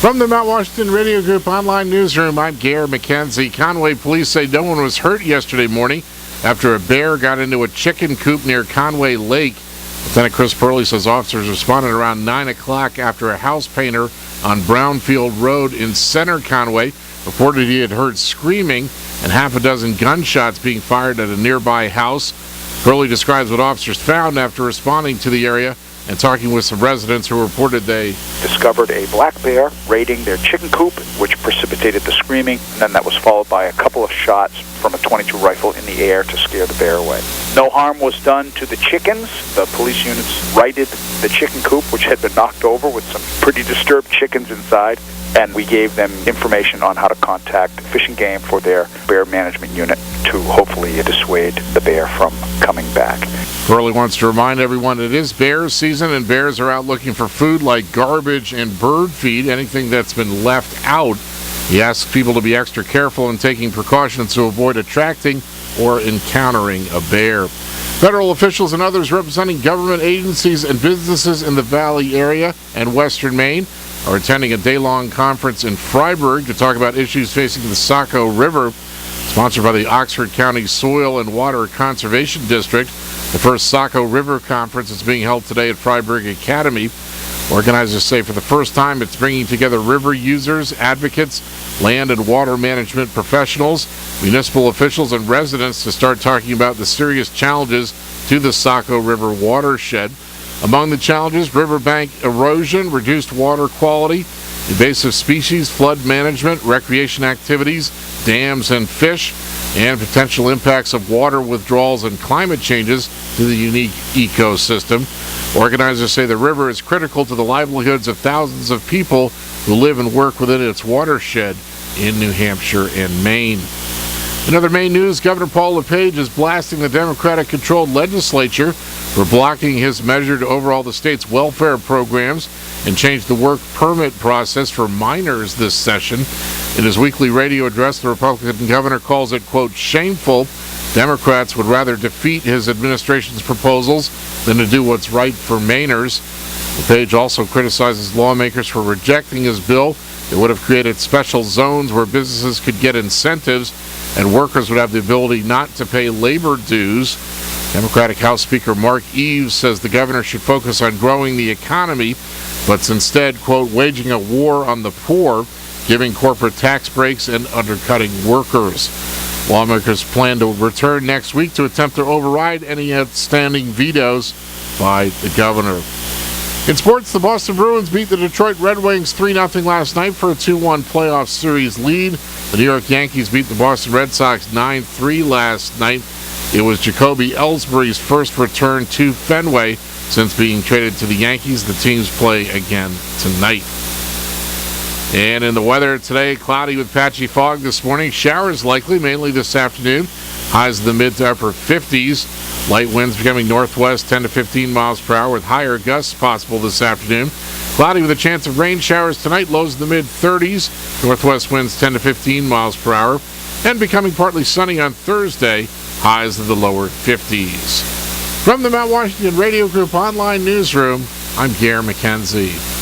From the Mount Washington Radio Group Online Newsroom, I'm Gare McKenzie. Conway police say no one was hurt yesterday morning after a bear got into a chicken coop near Conway Lake. Lieutenant Chris Purley says officers responded around 9 o'clock after a house painter on Brownfield Road in center Conway reported he had heard screaming and half a dozen gunshots being fired at a nearby house. Purley describes what officers found after responding to the area and talking with some residents who reported they discovered a black bear raiding their chicken coop, which precipitated the screaming, and then that was followed by a couple of shots from a .22 rifle in the air to scare the bear away. No harm was done to the chickens. The police units righted the chicken coop, which had been knocked over with some pretty disturbed chickens inside, and we gave them information on how to contact Fish and Game for their bear management unit to hopefully dissuade the bear from coming back. Purley wants to remind everyone it is bear season, and bears are out looking for food like garbage and bird feed, anything that's been left out. He asks people to be extra careful in taking precautions to avoid attracting or encountering a bear. Federal officials and others representing government agencies and businesses in the Valley area and western Maine are attending a day-long conference in Freiburg to talk about issues facing the Saco River. Sponsored by the Oxford County Soil and Water Conservation District, the first Saco River Conference is being held today at Freiburg Academy. Organizers say for the first time it's bringing together river users, advocates, land and water management professionals, municipal officials, and residents to start talking about the serious challenges to the Saco River watershed. Among the challenges, riverbank erosion, reduced water quality, invasive species, flood management, recreation activities, dams and fish, and potential impacts of water withdrawals and climate changes to the unique ecosystem. Organizers say the river is critical to the livelihoods of thousands of people who live and work within its watershed in New Hampshire and Maine. In other Maine news, Governor Paul LePage is blasting the Democratic-controlled legislature for blocking his measure to overhaul the state's welfare programs and change the work permit process for minors this session. In his weekly radio address, the Republican governor calls it, quote, shameful. Democrats would rather defeat his administration's proposals than to do what's right for Mainers. LePage also criticizes lawmakers for rejecting his bill. It would have created special zones where businesses could get incentives and workers would have the ability not to pay labor dues. Democratic House Speaker Mark Eves says the governor should focus on growing the economy, but instead, quote, waging a war on the poor, giving corporate tax breaks and undercutting workers. Lawmakers plan to return next week to attempt to override any outstanding vetoes by the governor. In sports, the Boston Bruins beat the Detroit Red Wings 3-0 last night for a 2-1 playoff series lead. The New York Yankees beat the Boston Red Sox 9-3 last night. It was Jacoby Ellsbury's first return to Fenway since being traded to the Yankees. The teams play again tonight. And in the weather today, cloudy with patchy fog this morning. Showers likely, mainly this afternoon. Highs in the mid to upper 50s. Light winds becoming northwest 10 to 15 miles per hour with higher gusts possible this afternoon. Cloudy with a chance of rain showers tonight. Lows in the mid 30s. Northwest winds 10 to 15 miles per hour. And becoming partly sunny on Thursday. Highs in the lower 50s. From the Mount Washington Radio Group Online Newsroom, I'm Gare McKenzie.